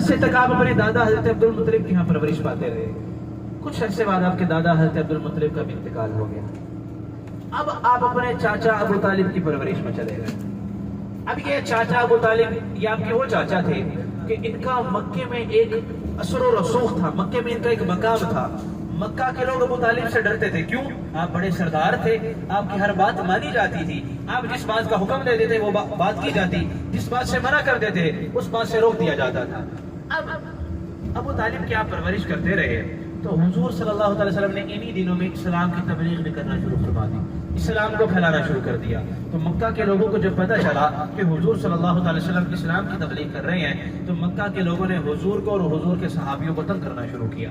سے تک آپ اپنے دادا حضرت عبدالمطلب کی یہاں پرورش پاتے رہے. کچھ عرصے بعد آپ کے دادا حضرت عبدالمطلب کا بھی انتقال ہو گیا. اب آپ اپنے چاچا ابو طالب کی پرورش میں چلے گئے. اب یہ چاچا ابو طالب یہ آپ کے وہ چاچا تھے کہ ان کا مکے میں ایک اثر و رسوخ تھا. مکے میں ان کا ایک مقام تھا. مکہ کے لوگ ابو طالب سے ڈرتے تھے. کیوں؟ آپ بڑے سردار تھے, آپ کی ہر بات مانی جاتی تھی, آپ جس بات کا حکم دیتے تھے وہ بات کی جاتی, جس بات سے منع کرتے تھے اس بات سے روک دیا جاتا تھا. اب ابو طالب کی آپ پرورش کرتے رہے تو حضور صلی اللہ علیہ وسلم نے انہی دنوں میں اسلام کی تبلیغ بھی کرنا شروع فرما دی, اسلام کو پھیلانا شروع کر دیا. تو مکہ کے لوگوں کو جب پتہ چلا کہ حضور صلی اللہ علیہ وسلم اسلام کی تبلیغ کر رہے ہیں تو مکہ کے لوگوں نے حضور کو اور حضور کے صحابیوں کو تنگ کرنا شروع کیا.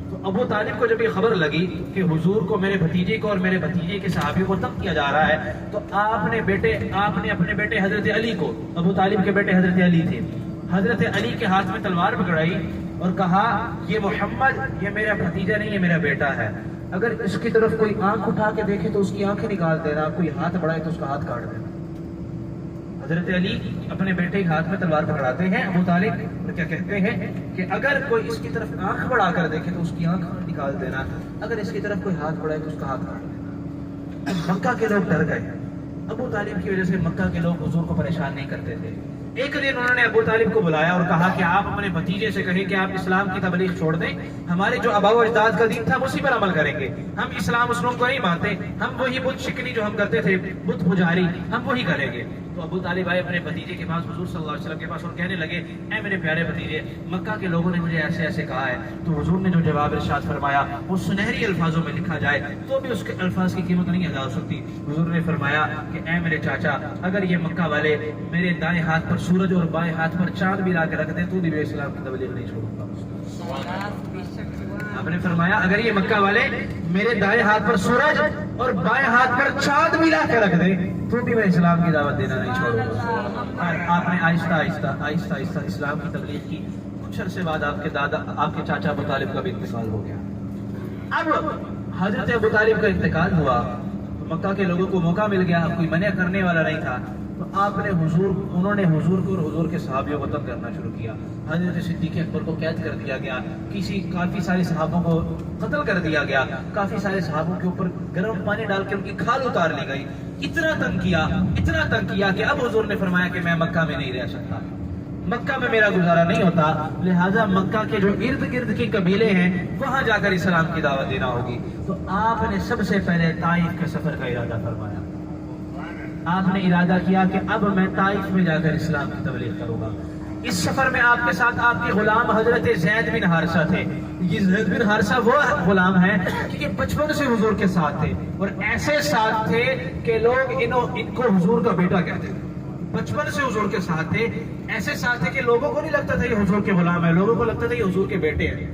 تو ابو طالب کو جب یہ خبر لگی کہ حضور کو, میرے بھتیجے کو اور میرے بھتیجے کے صحابیوں کو تنگ کیا جا رہا ہے, تو آپ نے اپنے بیٹے حضرت علی کو, ابو طالب کے بیٹے حضرت علی تھے, حضرت علی کے ہاتھ میں تلوار پکڑائی اور کہا یہ محمد یہ میرا بھتیجا نہیں, یہ میرا بیٹا ہے. اگر اس کی طرف کوئی آنکھ اٹھا کے دیکھے تو اس کی آنکھیں نکال دینا, کوئی ہاتھ بڑھائے تو اس کا ہاتھ کاٹ دینا. حضرت علی اپنے بیٹے کے ہاتھ میں تلوار پکڑاتے ہیں. ابو طالب اور کیا کہتے ہیں کہ اگر کوئی اس کی طرف آنکھ بڑھا کر دیکھے تو اس کی آنکھ نکال دینا, اگر اس کی طرف کوئی ہاتھ بڑھائے تو اس کا ہاتھ کاٹ دینا. مکہ کے لوگ ڈر گئے. ابو طالب کی وجہ سے مکہ کے لوگ حضور کو پریشان نہیں کرتے تھے. ایک دن انہوں نے ابو طالب کو بلایا اور کہا کہ آپ اپنے بھتیجے سے کہیں کہ آپ اسلام کی تبلیغ چھوڑ دیں, ہمارے جو آباء و اجداد کا دین تھا اسی پر عمل کریں گے, ہم اسلام مسلم کو نہیں مانتے, ہم وہی بت شکنی جو ہم کرتے تھے, بت پجاری, ہم وہی کریں گے. تو ابو طالب آئے اپنے بھتیجے کے پاس, حضور صلی اللہ علیہ وسلم کے پاس, اور کہنے لگے اے میرے پیارے بھتیجے, مکہ کے لوگوں نے مجھے ایسے ایسے کہا ہے. تو حضور نے جو جواب ارشاد فرمایا وہ سنہری الفاظوں میں لکھا جائے تو بھی اس کے الفاظ کی قیمت نہیں ادا ہو سکتی. حضور نے فرمایا کہ اے میرے چاچا, اگر یہ مکہ والے میرے دائیں ہاتھ پر سورج اور بائیں ہاتھ پر چاند بھی لا کے رکھ دیں تو بھی میں اسلام کی تبلیغ نہیں چھوڑوں گا. آپ نے فرمایا اگر یہ مکہ والے میرے دائیں ہاتھ پر سورج اور بائیں ہاتھ پر چاند بھی لا کے رکھ دیں تو بھی میں اسلام کی دعوت دینا نہیں چھوڑوں گا. آپ نے آہستہ آہستہ اسلام کی تبلیغ کی. کچھ عرصے بعد آپ کے چاچا ابو طالب کا بھی انتقال ہو گیا. اب حضرت ابو طالب کا انتقال ہوا تو مکہ کے لوگوں کو موقع مل گیا, کوئی منع کرنے والا نہیں تھا. تو انہوں نے حضور کو اور حضور کے صحابیوں کو تنگ کرنا شروع کیا. حضرت صدیق اکبر کو قید کر دیا گیا, کافی سارے صحابوں کو قتل کر دیا گیا, کافی سارے صحابوں کے اوپر گرم پانی ڈال کے ان کی کھال اتار لی گئی. اتنا تنگ کیا کہ اب حضور نے فرمایا کہ میں مکہ میں نہیں رہ سکتا, مکہ میں میرا گزارا نہیں ہوتا, لہٰذا مکہ کے جو ارد گرد کے قبیلے ہیں وہاں جا کر اسلام کی دعوت دینا ہوگی. تو آپ نے سب سے پہلے طائف کے سفر کا ارادہ فرمایا. آپ نے ارادہ کیا کہ اب میں طائف میں جا کر اسلام کی تبلیغ کروں گا. اس سفر میں آپ کے ساتھ آپ کے غلام حضرت زید بن حارثہ تھے. یہ زید بن حارثہ وہ غلام ہیں کہ یہ بچپن سے حضور کے ساتھ تھے, اور ایسے ساتھ تھے کہ لوگ ان کو حضور کا بیٹا کہتے تھے. بچپن سے حضور کے ساتھ تھے, ایسے ساتھ تھے کہ لوگوں کو نہیں لگتا تھا یہ حضور کے غلام ہے, لوگوں کو لگتا تھا یہ حضور کے بیٹے ہیں.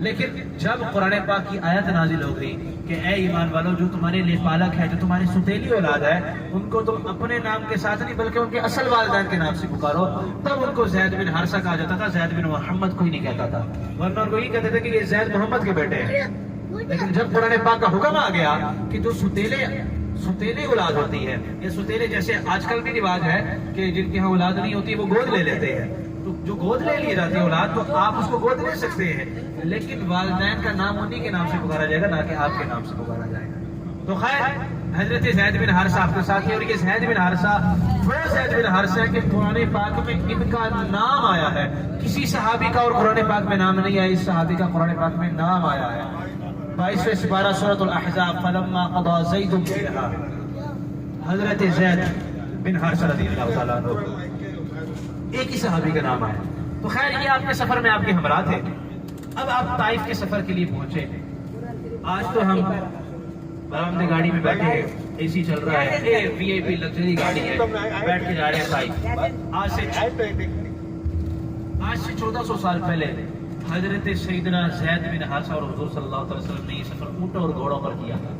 لیکن جب قرآن پاک کی آیت نازل ہو گئی کہ اے ایمان والو, جو تمہارے لیے پالک ہے, جو تمہاری ستیلی اولاد ہے, ان کو تم اپنے نام کے ساتھ نہیں بلکہ ان کے اصل والدین کے نام سے پکارو, تب ان کو زید بن حارثہ کہا جاتا تھا, زید بن محمد کوئی نہیں کہتا تھا. ورنہ ان کو یہ کہتے تھے کہ یہ زید محمد کے بیٹے ہیں. لیکن جب قرآن پاک کا حکم آ گیا کہ جو ستیلی اولاد ہوتی ہے, یہ ستیلے جیسے آج کل بھی رواج ہے کہ جن کے ہاں اولاد نہیں ہوتی وہ گود لے لیتے ہیں, تو جو گود لے لی جاتی ہے اولاد تو آپ اس کو گود لے سکتے ہیں, لیکن والدین کا نام انہی کے نام سے پکارا جائے گا, نہ کہ آپ کے نام سے پکارا جائے گا. تو خیر حضرت زید بن حارثہ آپ کے ساتھ ہے, اور یہ زید بن حارثہ وہ زید بن حارثہ ہے کہ قرآن پاک میں ان کا نام آیا ہے. کسی صحابی کا اور قرآن پاک میں نام نہیں آیا, اس صحابی کا قرآن پاک میں نام آیا ہے. 22ویں سپارہ سورۃ الاحزاب, فلما قضى زید منها, حضرت زید بن حارثہ رضی اللہ تعالیٰ عنہ, ایک ہی صحابی کا نام آیا. تو خیر یہ آپ کے سفر میں آپ کے ہمراہ تھے. اب آپ طائف کے سفر کے لیے پہنچے. آج تو ہم برآمدہ گاڑی میں بیٹھے ہیں, اے سی چل رہا ہے, وی آئی پی لگژری گاڑی ہے, بیٹھ کے جا رہے ہیں طائف. آج سے 1400 سال پہلے حضرت سیدنا زید بن حارثہ اور حضور صلی اللہ علیہ وسلم نے یہ سفر اونٹ اور گھوڑوں پر کیا تھا.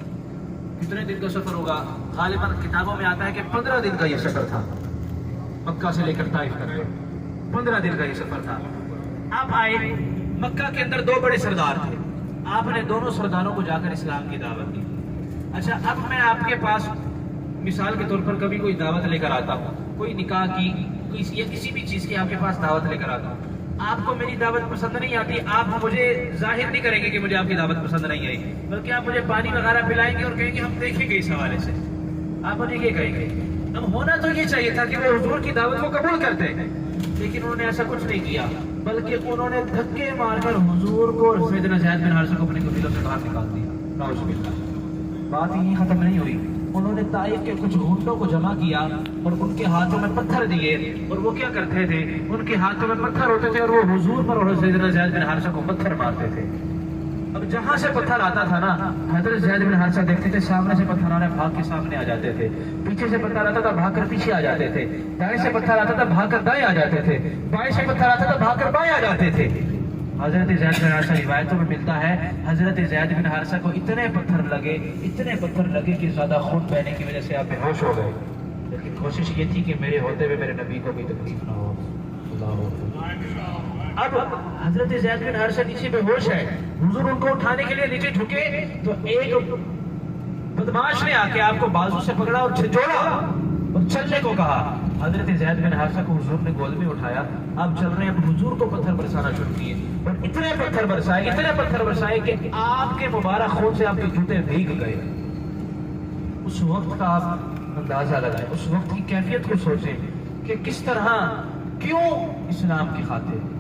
کتنے دن کا سفر ہوگا؟ غالباً کتابوں میں آتا ہے کہ 15 دن کا یہ سفر تھا. مکہ سے لے کر طائف تک 15 دن کا یہ سفر تھا. آپ آئے, مکہ کے اندر 2 بڑے سردار تھے, آپ نے دونوں سرداروں کو جا کر اسلام کی دعوت دی. اچھا, اب میں آپ کے پاس مثال کے طور پر کبھی کوئی دعوت لے کر آتا ہوں, کوئی نکاح کی یا کسی بھی چیز کی آپ کے پاس دعوت لے کر آتا ہوں, آپ کو میری دعوت پسند نہیں آتی، آپ مجھے ظاہر نہیں کریں گے کہ مجھے آپ کی دعوت پسند نہیں آئی، بلکہ آپ مجھے پانی وغیرہ پلائیں گے اور کہیں گے ہم دیکھیں گے اس حوالے سے، آپ مجھے یہ کہیں گے۔ اب ہونا تو یہ چاہیے تھا کہ وہ حضور کی دعوت کو قبول کرتے ہیں، لیکن انہوں نے ایسا کچھ نہیں کیا، بلکہ انہوں نے دھکے مار کر حضور کو اور سیدنا زید بن حارثہ کو اپنے قبیلوں سے باہر نکال دیا۔ نعوذ باللہ۔ بات یہیں ختم نہیں ہوئی، انہوں نے طائف کے کچھ گھنڈوں کو جمع کیا اور ان کے ہاتھوں میں پتھر دیے، اور وہ کیا کرتے تھے، ان کے ہاتھوں میں پتھر ہوتے تھے اور وہ حضور پر اور سیدنا زید بن حارثہ کو پتھر مارتے تھے۔ اب جہاں سے پتھر آتا تھا نا، حضرت زید بن حارثہ دیکھتے تھے سامنے سے پتھر آنا، بھاگ کے سامنے آ جاتے تھے، پیچھے سے پتھر آتا تھا بھاگ کر پیچھے آ جاتے تھے، دائیں سے پتھر آتا تھا بھاگ کر دائیں آ جاتے تھے، بائیں سے پتھر آتا تھا بھاگ کر بائیں آ جاتے تھے۔ حضرت زید بن حارثہ روایتوں میں ملتا ہے حضرت زید بن حارثہ کو اتنے پتھر لگے کہ زیادہ خون بہنے کی وجہ سے آپ بے ہوش ہو گئے، لیکن کوشش یہ تھی کہ میرے ہوتے ہوئے میرے نبی کو بھی تکلیف نہ ہو۔ اب حضرت زید بن حارثہ نیچے بے ہوش ہے، حضور ان کو اٹھانے کے لیے نیچے جھکے تو ایک بدماش نے آ کے آپ کو بازو سے پکڑا اور جھنجھوڑا اور چلنے کو کہا۔ حضرت زید بن حارثہ کو حضور نے گود میں اٹھایا، آپ چل رہے ہیں، اب حضور کو پتھر برسانا شروع کیے اور اتنے پتھر برسائے کہ آپ کے مبارک خون سے آپ کے جوتے بھیگ گئے۔ اس وقت کا آپ اندازہ لگائیں، اس وقت کی کیفیت کو سوچیں کہ کس طرح، کیوں اسلام کی خاطر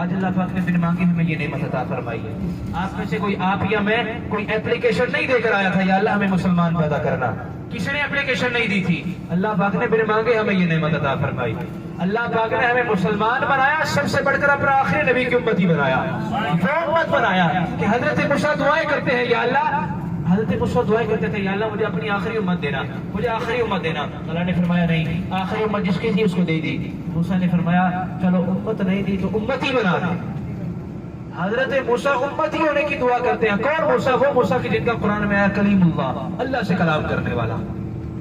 آج اللہ پاک نے بن مانگے ہمیں یہ نعمت عطا فرمائی ہے۔ آپ میں سے کوئی، آپ یا میں، کوئی اپلیکیشن نہیں دے کر آیا تھا یا اللہ ہمیں مسلمان پیدا کرنا، کسی نے اپلیکیشن نہیں دی تھی، اللہ پاک نے بن مانگے ہمیں یہ نعمت عطا فرمائی۔ اللہ پاک نے ہمیں مسلمان بنایا، سب سے بڑھ کر اپنا آخری نبی کی امتی بنایا، وہ امت بنایا کہ حضرت موسیٰ دعائیں کرتے ہیں، یا اللہ، حضرت موسیٰ دعائیں کرتے تھے، یا اللہ مجھے اپنی آخری امت دینا، مجھے آخری امت دینا۔ اللہ نے فرمایا نہیں، آخری امت جس کی تھی اس کو دے دی۔ موسیٰ نے فرمایا چلو امت نہیں دی تو امتی بنا دے۔ حضرت موسیٰ امتی ہونے کی دعا کرتے ہیں۔ کون موسیٰ؟ وہ موسیٰ کی جن کا قرآن میں آیا کلیم اللہ، اللہ سے کلام کرنے والا۔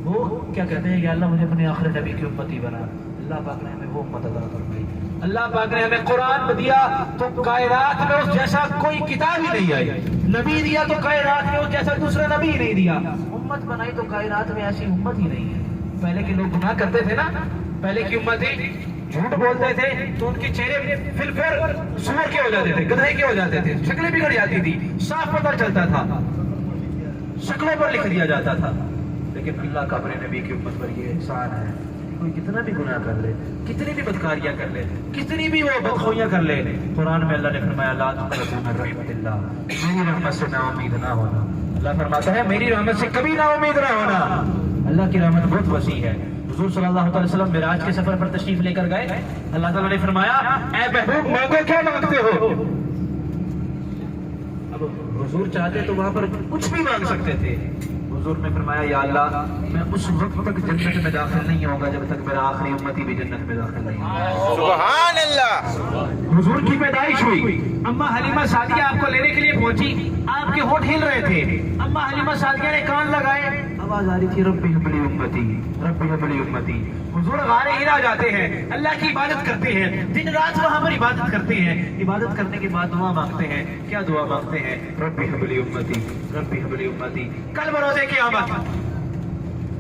وہ کیا کہتے ہیں، یا اللہ مجھے اپنے آخری نبی کی امتی بنا۔ اللہ پاک نے ہمیں وہ امت عطا فرمائی۔ اللہ پاک نے ہمیں قرآن دیا تو کائنات میں اس جیسا کوئی کتاب ہی نہیں آئی، نبی دیا تو کائنات میں اس جیسا دوسرا نبی ہی نہیں دیا، امت بنائی تو کائنات میں ایسی امت ہی نہیں ہے۔ پہلے کے لوگ گناہ کرتے تھے نا، پہلے کی امتیں جھوٹ بولتے تھے تو ان کے چہرے فلفل سور کے ہو جاتے تھے، گدھے کے ہو جاتے تھے، شکلیں بگڑ جاتی تھی، صاف پتہ چلتا تھا، شکلوں پر لکھ دیا جاتا تھا۔ لیکن اللہ کا اپنے نبی کی امت پر یہ احسان ہے، کوئی کتنا بھی گناہ کر لے، کتنی بھی بدکاریاں کر لے، کتنی بھی وہ بدخویاں کر لے، قرآن میں اللہ نے فرمایا لا تقنطوا من رحمت اللہ، میری رحمت سے نا امید نہ ہونا۔ اللہ فرماتا ہے میری رحمت سے کبھی نا امید نہ ہونا۔ اللہ کی رحمت بہت وسیع ہے۔ حضور صلی اللہ علیہ وسلم معراج کے سفر پر تشریف لے کر گئے، اللہ تعالیٰ نے فرمایا اے محبوب مانگو کیا مانگتے ہو۔ اب حضور چاہتے تو وہاں پر کچھ بھی مانگ سکتے تھے، حضور نے فرمایا یا اللہ میں اس وقت تک جنت میں داخل نہیں ہوگا جب تک میرا آخری امتی بھی جنت میں داخل نہیں ہوگا۔ سبحان اللہ۔ حضور کی پیدائش ہوئی، اما حلیمہ سعدیہ آپ کو لینے کے لیے پہنچی، آپ کے ہونٹ ہل رہے تھے، اما حلیمہ سعدیہ نے کان لگائے، آواز آ رہی تھی ربی حب لی امتی، ربی حب لی امتی۔ حضور غار ہرا جاتے ہیں، اللہ کی عبادت کرتے ہیں، دن رات وہاں پر عبادت کرتے ہیں، عبادت کرنے کے بعد دعا مانگتے ہیں۔ کیا دعا مانگتے ہیں؟ ربی حب لی امتی، ربی حب لی امتی۔ کل بروز قیامت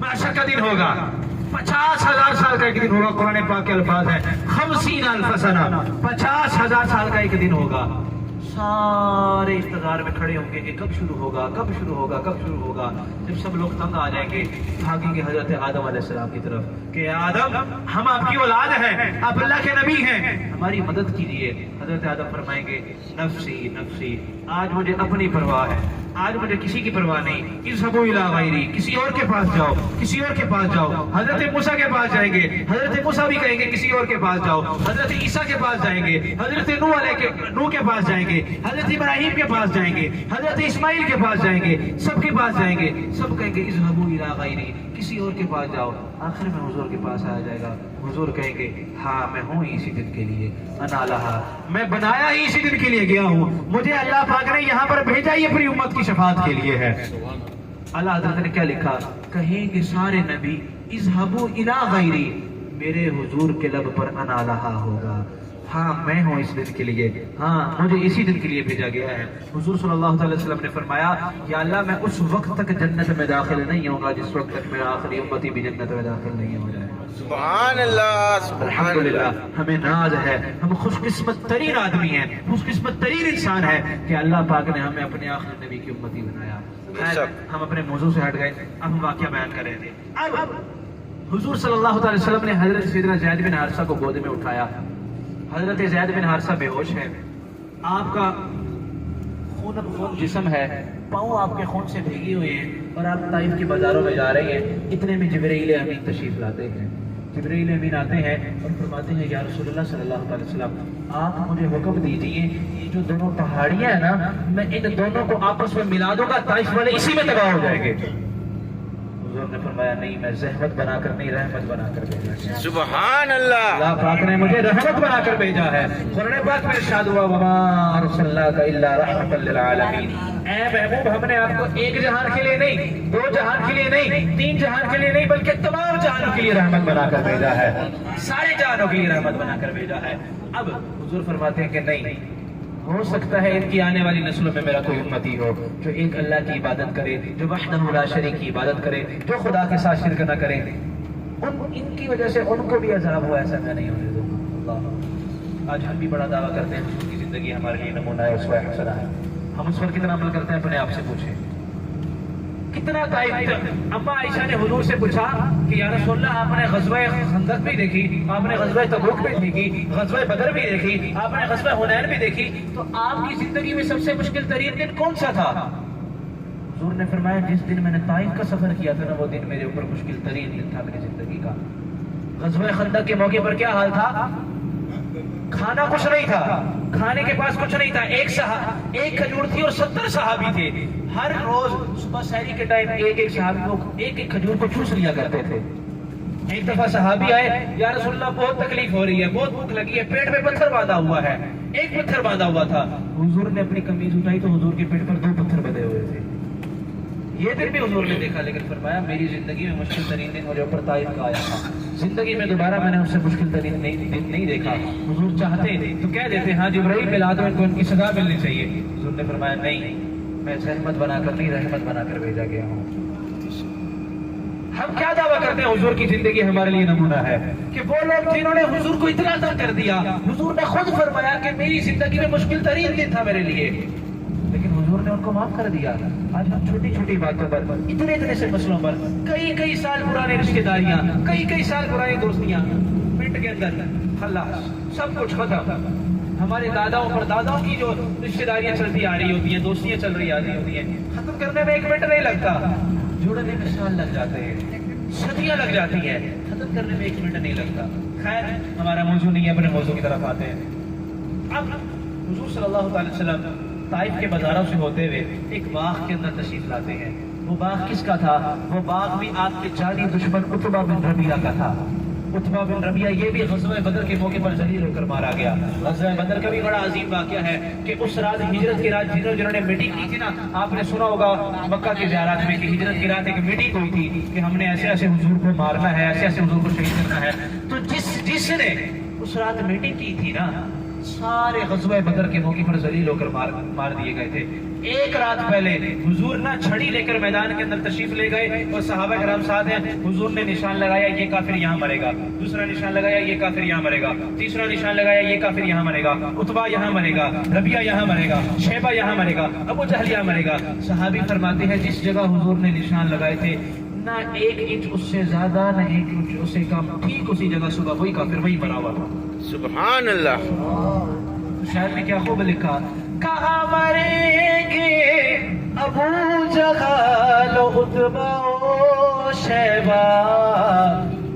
محشر کا دن ہوگا، 50,000 سال کا ایک دن ہوگا، قرآن پاک کے الفاظ ہیں 50,000 سنہ، 50,000 سال کا ایک دن ہوگا۔ سارے انتظار میں کھڑے ہوں گے کہ کب شروع ہوگا، کب شروع ہوگا، کب شروع ہوگا۔ جب سب لوگ تنگ آ جائیں گے، بھاگیں گے حضرت آدم علیہ السلام کی طرف کہ آدم ہم آپ کی اولاد ہیں، آپ اللہ کے نبی ہیں، ہماری مدد کیجیے۔ حضرت آدم فرمائیں گے نفسی نفسی، آج مجھے اپنی پرواہ ہے، آج مجھے کسی کی پرواہ نہیں، اذهبوا الی غیری، کسی اور کے پاس جاؤ، کسی اور کے پاس جاؤ۔ حضرت موسیٰ کے پاس جائیں گے، حضرت موسیٰ بھی کہیں گے کسی اور کے پاس جاؤ، حضرت عیسیٰ کے پاس جائیں گے، حضرت نوح کے پاس جائیں گے، حضرت ابراہیم کے پاس جائیں گے، حضرت اسماعیل کے پاس جائیں گے، سب کے پاس جائیں گے، سب کہیں گے اذهبوا الی غیری، کسی اور کے پاس جاؤ۔ آخر میں حضور کے پاس آیا جائے گا، حضور کہیں گے ہاں میں ہوں اسی دن کے لیے، انا لہا، میں بنایا ہی اسی دن کے لیے گیا ہوں، مجھے اللہ پاک نے یہاں پر بھیجا ہی اپنی امت کی شفاعت کے لیے ہے۔ اللہ حضرت نے کیا لکھا؟ کہیں گے سارے نبی اذهبوا الی غیری، میرے حضور کے لب پر انا لہا ہوگا، ہاں میں ہوں اس دن کے لیے، ہاں مجھے اسی دن کے لیے بھیجا گیا ہے۔ حضور صلی اللہ علیہ وسلم نے فرمایا یا اللہ میں اس وقت تک جنت میں داخل نہیں ہوں گا جس وقت تک میرا آخری امتی بھی جنت میں داخل نہیں ہو جائے۔ سبحان اللہ، سبحان الحمدللہ اللہ۔ ہمیں ناز ہے، ہم خوش قسمت ترین آدمی ہیں، خوش قسمت ترین انسان ہے کہ اللہ پاک نے ہمیں اپنے آخری نبی کی امتی بنایا۔ ہم اپنے موضوع سے ہٹ گئے، اب ہم واقعہ بیان کر رہے تھے۔ اب حضور صلی اللہ علیہ وسلم نے حضرت سیدنا زید بن حارثہ کو گود میں اٹھایا۔ حضرت زید بن حارثہ بے ہوش ہے، آپ کا خون جسم ہے، پاؤں آپ کے خون سے بھیگی ہوئی ہیں اور آپ طائف کے بازاروں میں جا رہے ہیں۔ اتنے میں جبرائیل امین تشریف لاتے ہیں۔ جبرائیل امین آتے ہیں اور فرماتے ہیں یا رسول اللہ صلی اللہ علیہ وسلم آپ مجھے حکم دیجئے یہ جو دونوں پہاڑیاں ہیں نا میں ان دونوں کو آپس میں ملا دوں گا، طائف والے اسی میں تباہ ہو جائیں گے۔ حضور نے فرمایا نہیں، میں زحمت بنا کر نہیں رحمت بنا کر بھیجا ہے۔ سبحان اللہ۔ اللہ پاک نے مجھے رحمت بنا کر بھیجا ہے۔ قرآن پاک میں ارشاد ہوا وما ارسلناک الا رحمتا للعالمین، اے محبوب ہم نے آپ کو ایک جہان کے لیے نہیں، دو جہان کے لیے نہیں، تین جہان کے لیے نہیں بلکہ تمام جہانوں کے لیے رحمت بنا کر بھیجا ہے، سارے جہانوں کے لیے رحمت بنا کر بھیجا ہے۔ اب حضور فرماتے ہیں کہ نہیں، ہو سکتا ہے ان کی آنے والی نسلوں میں میرا کوئی امتی ہو جو ایک اللہ کی عبادت کرے، جو وحدہ لا شریک کی عبادت کرے، جو خدا کے ساتھ شرک نہ کرے، ان کی وجہ سے ان کو بھی عذاب ہوا، ایسا میں نہیں ہونے دوں گا۔ اللہ آج ہم بھی بڑا دعویٰ کرتے ہیں حضور کی زندگی ہمارے لیے نمونہ ہے، اسوہ حسنہ ہے، ہم اس پر کتنا عمل کرتے ہیں اپنے آپ سے پوچھیں۔ کتنا طائف اما عائشہ نے حضور سے پوچھا کہ یا رسول اللہ آپ نے غزوہ خندق بھی دیکھی، آپ نے غزوہ تبوک بھی دیکھی، غزوہ بدر بھی دیکھی، آپ نے غزوہ حنین بھی دیکھی، تو آپ کی زندگی میں سب سے مشکل ترین دن کون سا تھا؟ حضور نے فرمایا جس دن میں نے طائف کا سفر کیا تھا نا وہ دن میرے اوپر مشکل ترین دن تھا میری زندگی کا۔ غزوہ خندق کے موقع پر کیا حال تھا؟ کھانا کچھ نہیں تھا، کھانے کے پاس کچھ نہیں تھا، ایک کھجور تھی اور 70 صحابی تھے۔ ہر روز صبح سحری کے ٹائم ایک صحابی کو ایک کھجور کو چوس لیا کرتے تھے۔ ایک دفعہ صحابی آئے یا رسول اللہ بہت تکلیف ہو رہی ہے، بہت بھوک لگی ہے، پیٹ میں پتھر باندھا ہوا ہے، ایک پتھر باندھا ہوا تھا۔ حضور نے اپنی قمیض اٹھائی تو حضور کے پیٹ پر 2 پتھر بندھے ہوئے تھے۔ یہ دن بھی حضور نے دیکھا، لیکن فرمایا میری زندگی میں مشکل ترین دن مجھے اوپر طائف کا آیا تھا، زندگی میں دوبارہ میں نے اس سے مشکل ترین دن نہیں دیکھا۔ حضور چاہتے تو کہہ دیتے ہاں جبرائیل ملا دو ان کو ان کی سزا ملنی چاہیے۔ حضور نے فرمایا نہیں، میں زحمت بنا کر نہیں رحمت بنا کر بھیجا گیا ہوں۔ ہم کیا دعویٰ کرتے ہیں حضور کی زندگی ہمارے لیے نمونہ ہے کہ وہ لوگ جنہوں نے حضور کو اتنا تنگ کر دیا، حضور نے خود فرمایا کہ میری زندگی میں مشکل ترین دن تھا میرے لیے، لیکن حضور نے ان کو معاف کر دیا۔ آج ہم چھوٹی چھوٹی باتوں پر، اتنے سے مسئلوں پر، کئی سال پرانے رشتہ داریاں، کئی سال پرانی دوستیاں، منٹ کے اندر خلاص، سب کچھ ختم۔ ہمارے داداؤں پر داداؤں کی جو رشتہ داریاں چلتی آ رہی ہوتی ہیں، دوستیاں چل رہی آ رہی ہوتی ہیں، ختم کرنے میں 1 منٹ نہیں لگتا، جوڑنے میں سال لگ جاتے ہیں، صدیاں لگ جاتی ہیں، ختم کرنے میں 1 منٹ نہیں لگتا۔ خیر ہمارا موضوع نہیں ہے، اپنے موضوع کی طرف آتے ہیں۔ اب حضور صلی اللہ علیہ وسلم طائف کے بازاروں سے ہوتے ہوئے ایک باغ کے اندر تشریف لاتے ہیں۔ وہ باغ کس کا تھا؟ وہ باغ بھی آپ کے جانی دشمن عتبہ بن ربیعہ کا تھا۔ عتبہ بن ربیعہ یہ بھی غزوہ بدر کے موقع پر ذلیل ہو کر مارا گیا۔ غزوہ بدر کا بھی بڑا عظیم واقعہ ہے کہ اس رات ہجرت کی رات جنہوں نے میٹنگ کی تھی نا، آپ نے سنا ہوگا مکہ کی زیارات میں کہ ہجرت کی رات ایک میٹنگ ہوئی تھی کہ ہم نے ایسے حضور کو مارنا ہے، ایسے حضور کو شہید کرنا ہے۔ تو جس نے اس رات میٹنگ کی تھی نا، سارے غزوہ بدر کے موقع پر ذلیل ہو کر مار دیے گئے تھے۔ ایک رات پہلے حضور نہ چھڑی لے کر میدان کے اندر تشریف لے گئے اور صحابہ کرام ساتھ ہیں، حضور نے نشان لگایا یہ کافر یہاں مرے گا، دوسرا نشان لگایا یہ کافر یہاں مرے گا، تیسرا نشان لگایا یہ کافر یہاں مرے گا، عتبہ یہاں مرے گا، ربیعہ یہاں مرے گا، شیبہ یہاں مرے گا، ابو جہل یہاں مرے گا۔ صحابی فرماتے ہیں جس جگہ حضور نے نشان لگائے تھے نہ 1 انچ اس سے زیادہ نہ 1 انچ اس سے کم، ٹھیک اسی جگہ صبح وہی کافر وہی مرا ہوا تھا۔ سبحان اللہ۔ شاعر نے کیا خوب لکھا، کہاں مریں گے ابو جہل عتبہ و شیبہ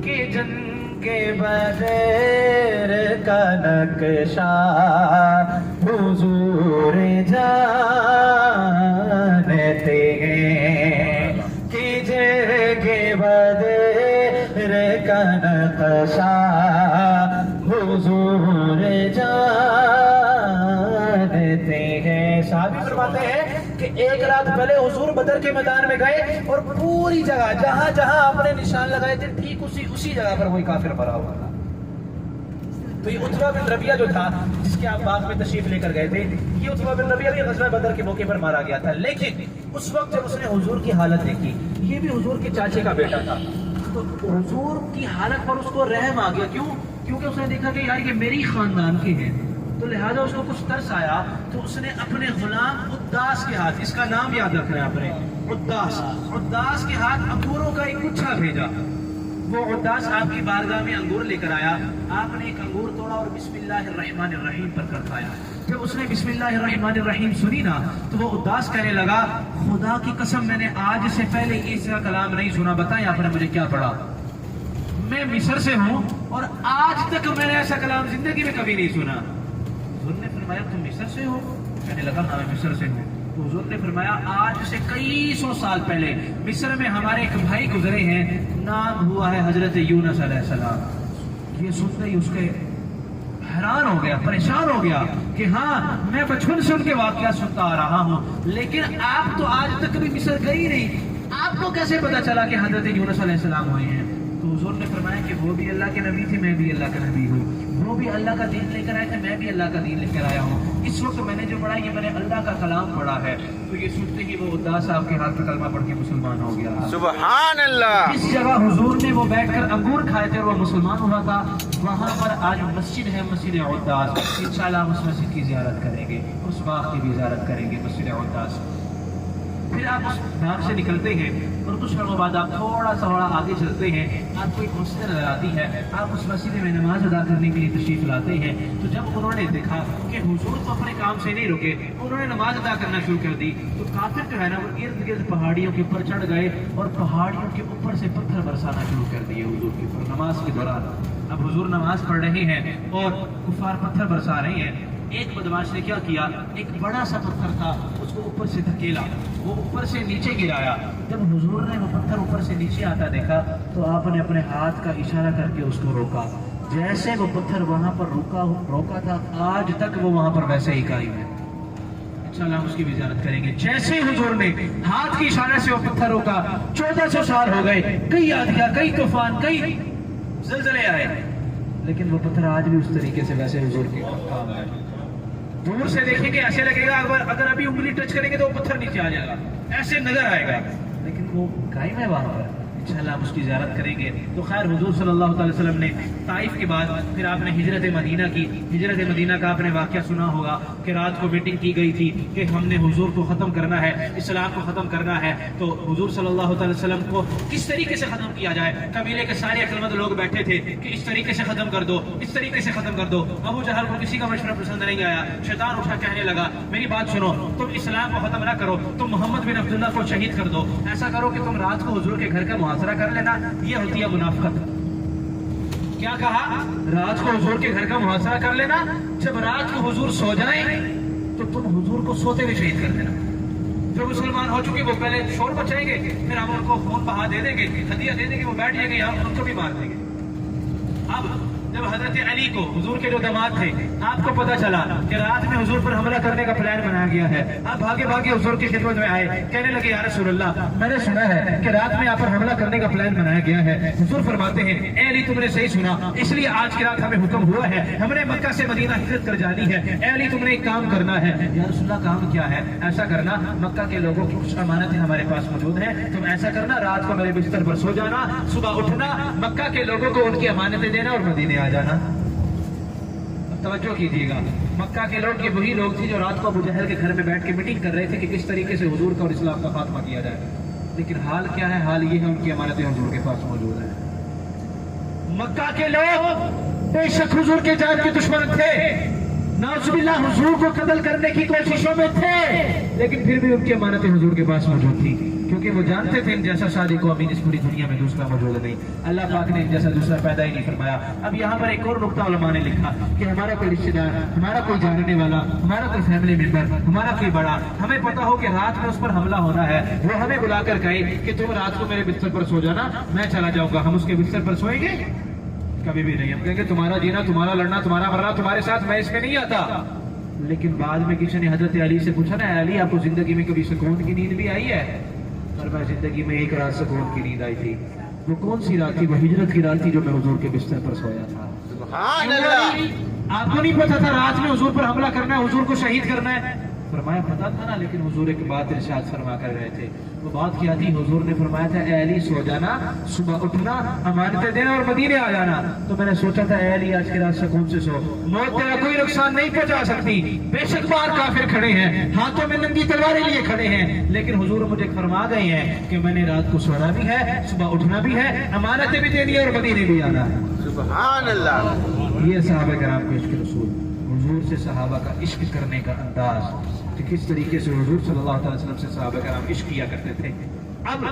کہ جن کے بدر کا نقشہ حضور جانتے ہیں، کہ جن کے بدر کا نقشہ حضور جانتے ہیں۔ صحابی فرماتے ہیں کہ ایک رات پہلے حضور بدر کے میدان میں گئے اور پوری جگہ جہاں آپ نے نشان لگائے تھے ٹھیک اسی جگہ پر وہی کافر مرا ہوا تھا۔ تو یہ عتبہ بن ربیعہ جو تھا جس کے آپ باغ میں تشریف لے کر گئے تھے، یہ عتبہ بن ربیعہ بھی غزوہ بدر کے موقع پر مارا گیا تھا، لیکن اس وقت جب اس نے حضور کی حالت دیکھی، یہ بھی حضور کے چاچے کا بیٹا تھا، تو حضور کی حالت پر اس کو رحم آ گیا. کیوں؟ کیونکہ اس نے دیکھا کہ یار یہ میری خاندان کے ہیں، تو لہٰذا اس کو کچھ ترس آیا، تو اس نے اپنے غلام عداس کے ہاتھ، اس کا نام یاد رکھنا ہے آپ نے، عداس کے ہاتھ انگوروں کا ایک گچھا بھیجا. وہ عداس آپ کی بارگاہ میں انگور لے کر آیا، آپ نے ایک انگور توڑا اور بسم اللہ الرحمن الرحیم پر کر کھایا. جب اس نے بسم اللہ الرحمن الرحیم سنی نا، تو وہ عداس کہنے لگا خدا کی قسم میں نے آج سے پہلے اس کا کلام نہیں سنا. بتائیں آپ نے مجھے کیا پڑھا؟ میں مصر سے ہوں اور آج تک میں نے ایسا کلام زندگی میں کبھی نہیں سنا. حضور نے فرمایا تم مصر سے ہو؟ کہنے لگا ہاں میں مصر سے ہوں. تو حضور نے فرمایا آج سے کئی سو سال پہلے مصر میں ہمارے ایک بھائی گزرے ہیں، نام ہوا ہے حضرت یونس علیہ السلام. یہ سنتے ہی اس کے حیران ہو گیا، پریشان ہو گیا کہ ہاں میں بچپن سے ان کے واقعات سنتا آ رہا ہوں، لیکن آپ تو آج تک کبھی مصر گئی نہیں، آپ کو کیسے پتا چلا کہ حضرت یونس علیہ السلام ہوئے ہیں؟ تو حضور نے فرمایا کہ وہ بھی اللہ کے نبی تھے، میں بھی اللہ کا نبی ہوں، وہ بھی اللہ کا دین لے کر آئے تھے، میں بھی اللہ کا دین لے کر آیا ہوں. اس وقت میں نے جو پڑھا یہ میں نے اللہ کا کلام پڑھا ہے. تو یہ سنتے ہی وہ عداس صاحب کے ہاتھ میں کلمہ پڑھ کے مسلمان ہو گیا. سبحان اللہ. اس جگہ حضور نے وہ بیٹھ کر انگور کھائے تھے اور وہ مسلمان ہوا تھا. وہاں پر آج مسجد ہے، مسجد عداس. انشاءاللہ ہم اس مسجد کی زیارت کریں گے، اس باغ کی بھی زیارت کریں گے، مسجد عداس. پھر آپ اس باغ سے نکلتے ہیں اور کچھ لمحوں بعد آپ تھوڑا آگے چلتے ہیں، آپ کو ایک مسجد نظر آتی ہے. آپ اس مسجد میں نماز ادا کرنے کے لیے تشریف لاتے ہیں. تو جب انہوں نے دیکھا کہ حضور تو اپنے کام سے نہیں رکے، انہوں نے نماز ادا کرنا شروع کر دی، تو کافر جو ہے نا وہ ارد گرد پہاڑیوں کے اوپر چڑھ گئے اور پہاڑیوں کے اوپر سے پتھر برسانا شروع کر دیے حضور کے اوپر نماز کے دوران. اب حضور نماز پڑھ رہے ہیں اور کفار پتھر برسا رہے ہیں. ایک بدماش نے کیا کیا، ایک بڑا سا پتھر تھا، اس کو اوپر سے دھکیلا، وہ اوپر سے نیچے گرایا. جب حضور نے وہ پتھر اوپر سے نیچے آتا دیکھا تو آپ نے اپنے ہاتھ کا اشارہ کر کے اس کو روکا. جیسے وہ پتھر وہاں پر روکا تھا، آج تک وہ وہاں پر ویسے ہی قائم ہے. انشاءاللہ ہم اس کی بھی زیارت کریں گے. جیسے حضور نے ہاتھ کی اشارے سے وہ پتھر روکا، 1400 سال ہو گئے، کئی آندھیاں، کئی طوفان، کئی زلزلے آئے، لیکن وہ پتھر آج بھی اس طریقے سے ویسے حضور کے کام ہے. دور سے دیکھیں گے ایسے لگے گا اگر ابھی انگلی ٹچ کریں گے تو وہ پتھر نیچے آ جائے گا، ایسے نظر آئے گا، لیکن وہ قائم ہے وہاں پر. انشاءاللہ ہم اس کی زیارت کریں گے. تو خیر حضور صلی اللہ تعالی وسلم نے طائف کے بعد پھر آپ نے ہجرت مدینہ کی. ہجرت مدینہ کا آپ نے واقعہ سنا ہوگا کہ رات کو میٹنگ کی گئی تھی کہ ہم نے حضور کو ختم کرنا ہے، اسلام کو ختم کرنا ہے. تو حضور صلی اللہ تعالی وسلم کو کس طریقے سے ختم کیا جائے؟ قبیلے کے سارے عقلمند لوگ بیٹھے تھے کہ اس طریقے سے ختم کر دو، اس طریقے سے ختم کر دو. ابو جہل کو کسی کا مشورہ پسند نہیں آیا. شیطان اٹھا کہنے لگا میری بات سنو، تم اسلام کو ختم نہ کرو، تم محمد بن عبداللہ کو شہید کر دو. ایسا کرو کہ تم رات کو حضور کے گھر کا محاصرہ کر لینا. یہ ہوتی ہے منافقت. کیا کہا؟ رات کو حضور کے گھر کا محاصرہ کر لینا، جب رات کو حضور سو جائیں تو تم حضور کو سوتے ہوئے شہید کر دینا. جو مسلمان ہو چکے وہ پہلے شور مچائیں گے، پھر ہم ان کو خون بہا دے دیں گے، ہدیہ دے دیں گے، وہ بیٹھ جائیں گے، ہم ان کو بھی مار دیں گے. اب جب حضرت علی کو، حضور کے جو داماد تھے، آپ کو پتا چلا کہ رات میں حضور پر حملہ کرنے کا پلان بنایا گیا ہے، آپ بھاگے بھاگے حضور کی خدمت میں آئے، کہنے لگے یا رسول اللہ میں نے سنا ہے کہ رات میں آپ پر حملہ کرنے کا پلان بنایا گیا ہے. حضور فرماتے ہیں اے علی تم نے صحیح سنا، اس لیے آج کی رات ہمیں حکم ہوا ہے، ہم نے مکہ سے مدینہ ہجرت کر جانی ہے. اے علی تم نے ایک کام کرنا ہے. یا رسول اللہ کام کیا ہے؟ ایسا کرنا مکہ کے لوگوں کی کچھ امانتیں ہمارے پاس موجود ہیں، تم ایسا کرنا رات کو میرے بستر پر سو جانا، صبح اٹھنا، مکہ کے لوگوں کو ان کی امانتیں دینا اور مدینے آ جانا. توجہ کیجیے گا، مکہ کے لوگ یہ وہی لوگ تھے جو رات کو ابو جہل کے گھر میں بیٹھ کے میٹنگ کر رہے تھے کہ کس طریقے سے حضور کا اور اسلام کا خاتمہ کیا جائے. لیکن حال کیا ہے؟ حال یہ ہے ان کی امانتیں حضور کے پاس موجود ہیں. مکہ کے لوگ بے شک حضور کے جان کے دشمن تھے، نعوذ باللہ حضور کو قتل کرنے کی کوششوں میں تھے، لیکن پھر بھی ان کی امانتیں حضور کے پاس موجود تھی، کیونکہ وہ جانتے تھے ان جیسا صادق و امین اس پوری دنیا میں دوسرا موجود نہیں. اللہ پاک نے ان جیسا دوسرا پیدا ہی نہیں فرمایا. اب یہاں پر ایک اور نقطہ علماء نے لکھا کہ ہمارا کوئی رشتہ دار، ہمارا کوئی جاننے والا، ہمارا کوئی فیملی ممبر، ہمارا کوئی بڑا، ہمیں پتا ہو کہ رات میں اس پر حملہ ہونا ہے، وہ ہمیں بلا کر کہے کہ تم رات کو میرے بستر پر سو جانا، میں چلا جاؤں گا. ہم اس کے بستر پر سوئیں گے؟ کبھی بھی نہیں. ہم کہیں گے تمہارا جینا، تمہارا لڑنا، تمہارا مرنا تمہارے ساتھ، میں اس میں نہیں آتا. لیکن بعد میں کسی نے حضرت علی سے پوچھا نا علی آپ کو زندگی میں کبھی سکون کی نیند بھی آئی ہے؟ اور میں زندگی میں ایک رات سکون کی نیند آئی تھی. وہ کون سی رات تھی؟ وہ ہجرت کی رات تھی جو میں حضور کے بستر پر سویا تھا. سبحان اللہ. آپ کو نہیں پتا تھا رات میں حضور پر حملہ کرنا ہے, حضور کو شہید کرنا ہے؟ فرمایا پتا تھا نا, لیکن حضور ایک بات ارشاد فرما کر رہے تھے. وہ بات کیا تھی؟ حضور نے فرمایا تھا اے علی سو جانا, صبح اٹھنا, امانتیں دینا اور مدینے آ جانا. تو میں نے سوچا تھا اے علی آج کی رات سکون سے سو, موت تیرا کوئی نقصان نہیں پہنچا سکتی. بے شک باہر کافر کھڑے ہیں, ہاتھوں میں ننگی تلواریں لیے کھڑے ہیں, لیکن حضور مجھے فرما گئے ہیں کہ میں نے رات کو سونا بھی ہے, صبح اٹھنا بھی ہے, امانتیں بھی دینی ہے اور مدینے بھی آنا ہے. سبحان اللہ. یہ صحابہ کرام کے عشق رسول, حضور سے صحابہ کا عشق کرنے کا انداز کہ کس طریقے سے حضور صلی اللہ علیہ وسلم سے صحابہ کرام عشق کیا کرتے تھے. اب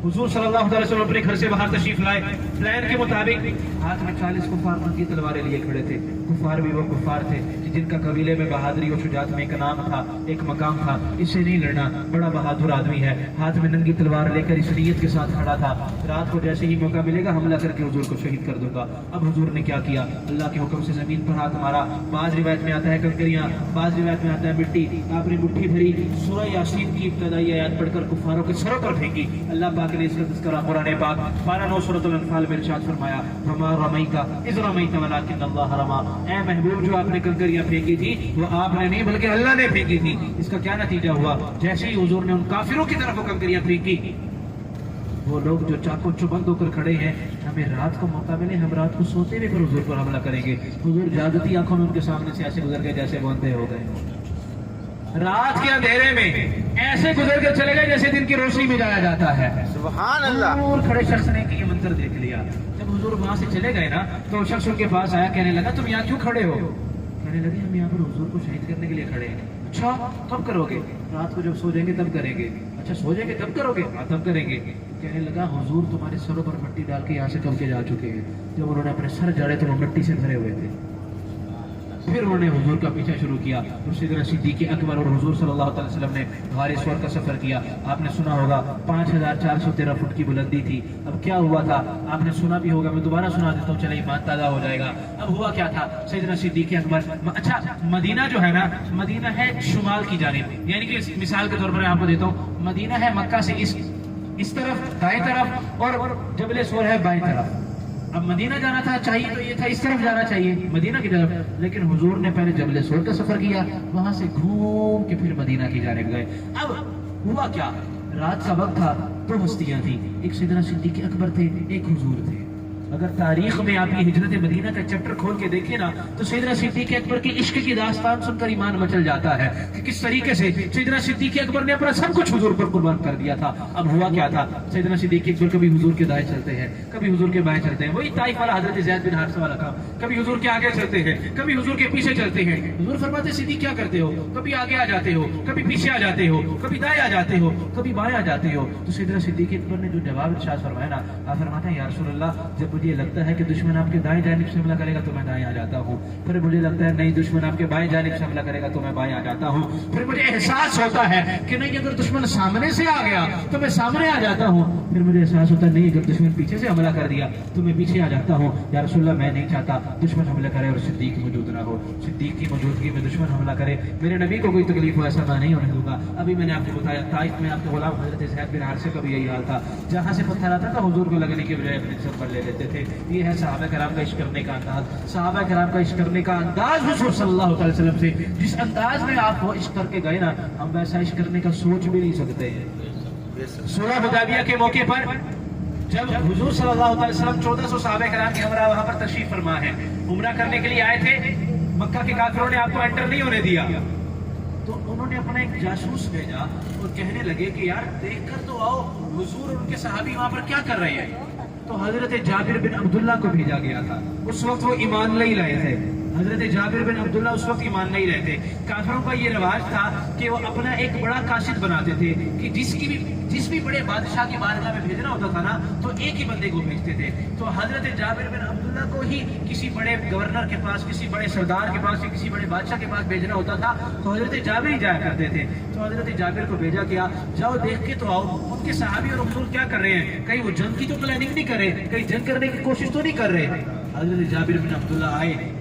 حضور صلی اللہ علیہ وسلم اپنے گھر سے باہر تشریف لائے, پلان کے مطابق ہاتھ میں 40 کفار کی تلواریں لیے کھڑے تھے. کفار بھی وہ کفار تھے جن کا قبیلے میں بہادری اور شجاعت میں ایک نام تھا, ایک مقام تھا. اس سے نہیں لڑنا, بڑا بہادر آدمی ہے, ہاتھ میں ننگی تلوار لے کر اس نیت کے ساتھ کھڑا تھا, رات کو جیسے ہی موقع ملے گا حملہ کر کے حضور کو شہید کر دوں گا. اب حضور نے کیا کیا؟ اللہ کے حکم سے زمین پر ہاتھ مارا. بعض روایت میں آتا ہے کنکریاں, بعض روایت میں آتا ہے مٹی. آپ نے مٹھی بھری, سورہ یاسین کی ابتدائی آیات پڑھ کر کفاروں کے سروں پر پھینکی. اللہ پاک نے اس کا تذکرہ قرآن پاک پارہ 9 سورۃ الانفال میں ارشاد فرمایا, وما رمیت اذ رمیت ولکن اللہ رمی. اے محبوب, جو آپ نے کنکریاں پھینکی تھی وہ آپ نے نہیں بلکہ اللہ نے پھینکی تھی. اس کا کیا نتیجہ ہوا؟ جیسے ہی حضور نے ان کافروں کی طرف وہ کنکریاں پھینکی, وہ لوگ جو چاقو چبند ہو کر کھڑے ہیں, ہمیں رات کو موقع ملے ہم رات کو سوتے ہوئے پھر حضور پر حملہ کریں گے. حضور جاگتی آنکھوں میں ان کے سامنے سے ایسے گزر گئے جیسے وہ اندھے ہو گئے. رات کے اندھیرے میں ایسے گزر کر چلے گئے جیسے دن کی روشنی میں جایا جاتا ہے. سبحان اللہ. حضور کھڑے شخص نے کہ یہ منظر دیکھ لیا. جب حضور وہاں سے چلے گئے نا تو شخص ان کے پاس آیا, کہنے لگا تم یہاں کیوں کھڑے ہو؟ کہنے لگے ہم یہاں پر حضور کو شہید کرنے کے لیے کھڑے ہیں. اچھا کب کرو گے؟ رات کو جب سو جائیں گے تب کریں گے. اچھا سو جائیں گے تب کرو گے؟ ہاں تب کریں گے. کہنے لگا حضور تمہارے سروں پر مٹی ڈال کے یہاں سے کب کے جا چکے ہیں. جب انہوں نے اپنے سر جاڑے تو وہ مٹی سے بھرے ہوئے تھے. پھر انہوں نے حضور کا پیچھا شروع کیا. سیدنا صدیق اکبر اور حضور صلی اللہ علیہ وسلم نے غار ثور کا سفر کیا. آپ نے سنا ہوگا 5413 فٹ کی بلندی تھی. اب کیا ہوا تھا آپ نے سنا بھی ہوگا, میں دوبارہ سنا دیتا ہوں, چلے ایمان تازہ ہو جائے گا. اب ہوا کیا تھا؟ سیدنا صدیق اکبر, اچھا مدینہ جو ہے نا, مدینہ ہے شمال کی جانب, یعنی کہ مثال کے طور پر میں آپ کو دیتا ہوں, مدینہ ہے مکہ سے اس طرف دائیں طرف اور جبل ثور ہے بائیں طرف. اب مدینہ جانا تھا, چاہیے تو یہ تھا اس طرف جانا چاہیے مدینہ کی طرف, لیکن حضور نے پہلے جبل ثور کا سفر کیا, وہاں سے گھوم کے پھر مدینہ کی جانب گئے. اب ہوا کیا؟ رات کا وقت تھا, 2 ہستیاں تھیں, ایک سیدنا صدیق اکبر تھے, ایک حضور تھے. اگر تاریخ میں آپ یہ ہجرت مدینہ کا چیپٹر کھول کے دیکھیں نا تو سیدنا صدیق اکبر کی عشق کی داستان سن کر ایمان مچل جاتا ہے کہ کس طریقے سے سیدنا صدیق اکبر نے اپنا سب کچھ حضور پر قربان کر دیا تھا. اب ہوا کیا تھا؟ سیدنا صدیق اکبر کبھی حضور کے دائیں چلتے ہیں, کبھی حضور کے بائیں چلتے ہیں, وہی طائف والا حضرت زید بن حارثہ والا کام. کبھی حضور کے آگے چلتے ہیں, کبھی حضور کے پیچھے چلتے ہیں. حضور فرماتے صدیق کیا کرتے ہو؟ کبھی آگے آ جاتے ہو, کبھی پیچھے آ جاتے ہو, کبھی دائیں آ جاتے ہو, کبھی بائیں آ جاتے ہو. تو سیدنا صدیق اکبر نے جو جواب ارشاد فرمایا نا, آپ فرماتے ہیں یا رسول اللہ, جب مجھے لگتا ہے کہ دشمن آپ کے دائیں جانب سے حملہ کرے گا تو میں دائیں آ جاتا ہوں. پھر مجھے لگتا ہے نہیں دشمن آپ کے بائیں جانب سے حملہ کرے گا تو میں بائیں آ جاتا ہوں. پھر مجھے احساس ہوتا ہے کہ نہیں اگر دشمن سامنے سے آ گیا تو میں سامنے آ جاتا ہوں. پھر مجھے احساس ہوتا ہے نہیں اگر دشمن پیچھے سے حملہ کر دیا تو میں پیچھے آ جاتا ہوں. یا رسول اللہ, میں نہیں چاہتا دشمن حملہ کرے اور صدیق موجود نہ ہو. صدیق کی موجودگی میں دشمن حملہ کرے, میرے نبی کو کوئی تکلیف ہو, ایسا میں نہیں ہونے دوں گا. ابھی میں نے آپ کو بتایا طائف میں آپ کے غلام حضرت زید بن حارثہ کا بھی یہی حال تھا. جہاں سے پتھر آتا تھا حضور کو لگنے کی بجائے اپنے سر پر لے لیتے تھے. یہ ہے صحابہ کرام کا عشق کرنے کا انداز. صحابہ کرام کا عشق کرنے کا انداز حضور صلی اللہ علیہ وسلم سے جس انداز میں آپ وہ عشق کر کے گئے نا, ہم ویسا عشق کرنے کا سوچ بھی نہیں سکتے. سورہ حدیبیہ کے موقع پر جب حضور صلی اللہ علیہ وسلم 1400 صحابہ کرام کے ہمراہ وہاں پر تشریف فرما ہے, عمرہ کرنے کے لیے آئے تھے. مکہ کے کافروں نے آپ کو انٹر نہیں ہونے دیا, تو انہوں نے اپنا ایک جاسوس بھیجا اور کہنے لگے کہ یار دیکھ کر تو آؤ حضور اور ان کے صحابی وہاں پر کیا کر رہے ہیں. تو حضرت جابر بن عبداللہ کو بھیجا گیا تھا. اس وقت وہ ایمان نہیں لائے تھے. حضرت جابر بن عبداللہ اس وقت ایمان نہیں رہے تھے. کافروں کا یہ رواج تھا کہ وہ اپنا ایک بڑا قاصد بناتے تھے کہ جس بھی بڑے بادشاہ کی بارگاہ میں بھیجنا ہوتا تھا نا تو ایک ہی بندے کو بھیجتے تھے. تو حضرت جابر بن عبداللہ کو ہی کسی بڑے گورنر کے پاس, کسی بڑے سردار کے پاس یا کسی بڑے بادشاہ کے پاس بھیجنا ہوتا تھا تو حضرت جابر ہی جایا کرتے تھے. تو حضرت جابر کو بھیجا گیا, جاؤ دیکھ کے تو آؤ ان کے صحابی اور حضور کیا کر رہے ہیں, کہیں وہ جنگ کی تو پلاننگ نہیں کر رہے, کہیں جنگ کرنے کی کوشش تو نہیں کر رہے. حضرت جابر بن عبداللہ آئے,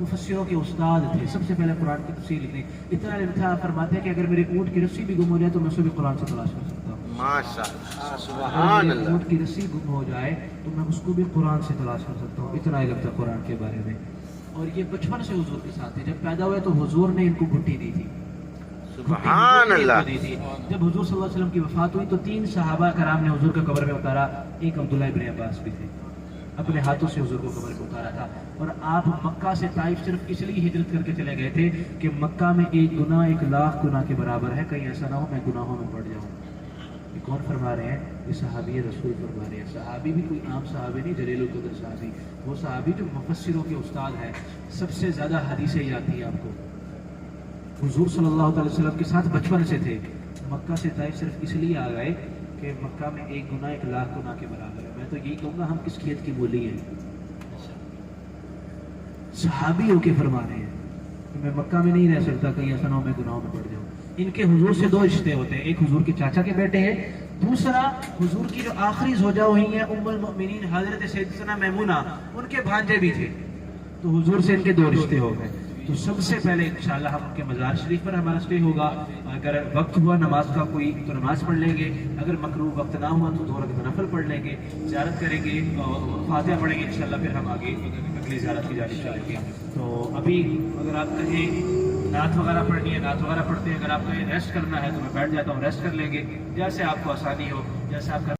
مفسروں کے استاد تھے، سب سے پہلے قرآن کی تفسیر لکھنے، اتنا علم تھا، فرماتے ہیں کہ اگر میرے اونٹ کی رسی بھی گم ہو جائے تو میں اسے بھی قرآن سے تلاش کر سکتا ہوں، ماشاء اللہ، اگر سبحان میرے اللہ. اونٹ کی رسی گم ہو جائے تو میں اس کو بھی قرآن سے تلاش کر سکتا ہوں، اتنا علم تھا قرآن کے بارے میں. اور یہ بچپن سے حضور کے ساتھ تھے، جب پیدا ہوئے تو حضور نے ان کو گھٹی دی تھی، سبحان اللہ. دی تھی. جب حضور صلی اللہ علیہ وسلم کی وفات ہوئی تو 3 صحابہ کرام نے حضور کو قبر میں اتارا، ایک عبداللہ ابن عباس بھی تھے، اپنے ہاتھوں سے حضور کو قبر میں اتارا تھا. اور آپ مکہ سے طائف صرف اس لیے ہجرت کر کے چلے گئے تھے کہ مکہ میں ایک گناہ 1,00,000 گناہ کے برابر ہے، کہیں ایسا نہ ہو میں گناہوں میں پڑ جاؤں. یہ کون فرما رہے ہیں؟ یہ صحابی رسول فرما رہے ہیں. صحابی بھی کوئی عام صحابی نہیں، جلیل القدر صحابی، وہ صحابی جو مفسروں کے استاد ہیں، سب سے زیادہ حدیثیں یاد تھی آپ کو، حضور صلی اللہ علیہ وسلم کے ساتھ بچپن سے تھے. مکہ سے طائف صرف اس لیے آ گئے کہ مکہ میں ایک گناہ 1,00,000 گناہ کے برابر ہے. میں تو یہی کہوں گا ہم کس کھیت کی بولی ہیں؟ صحابی ہو کے فرما رہے ہیں کہ میں مکہ میں نہیں رہ سکتا، کہیں ایسا نہ ہو میں گناہوں میں پڑ جاؤں. ان کے حضور سے 2 رشتے ہوتے ہیں، ایک حضور کے چاچا کے بیٹے ہیں، دوسرا حضور کی جو آخری زوجہ ہوئی ہیں ام المؤمنین حضرت سیدنا میمونہ، ان کے بھانجے بھی تھے، تو حضور سے ان کے 2 رشتے ہو گئے. تو سب سے پہلے انشاءاللہ ہم ان کے مزار شریف پر ہمارا اسٹے ہوگا. اگر وقت ہوا نماز کا کوئی تو نماز پڑھ لیں گے، اگر مکروہ وقت نہ ہوا تو 2 رکعت نفل پڑھ لیں گے، زیارت کریں گے، فاتحہ پڑھیں گے انشاءاللہ، پھر ہم آگے اگلی زیارت کی جانب چلیں گے. تو ابھی اگر آپ کہیں نعت وغیرہ پڑھنی ہے، نعت وغیرہ پڑھتے ہیں، اگر آپ کہیں ریسٹ کرنا ہے تو میں بیٹھ جاتا ہوں، ریسٹ کر لیں گے، جیسے آپ کو آسانی ہو، جیسے آپ کا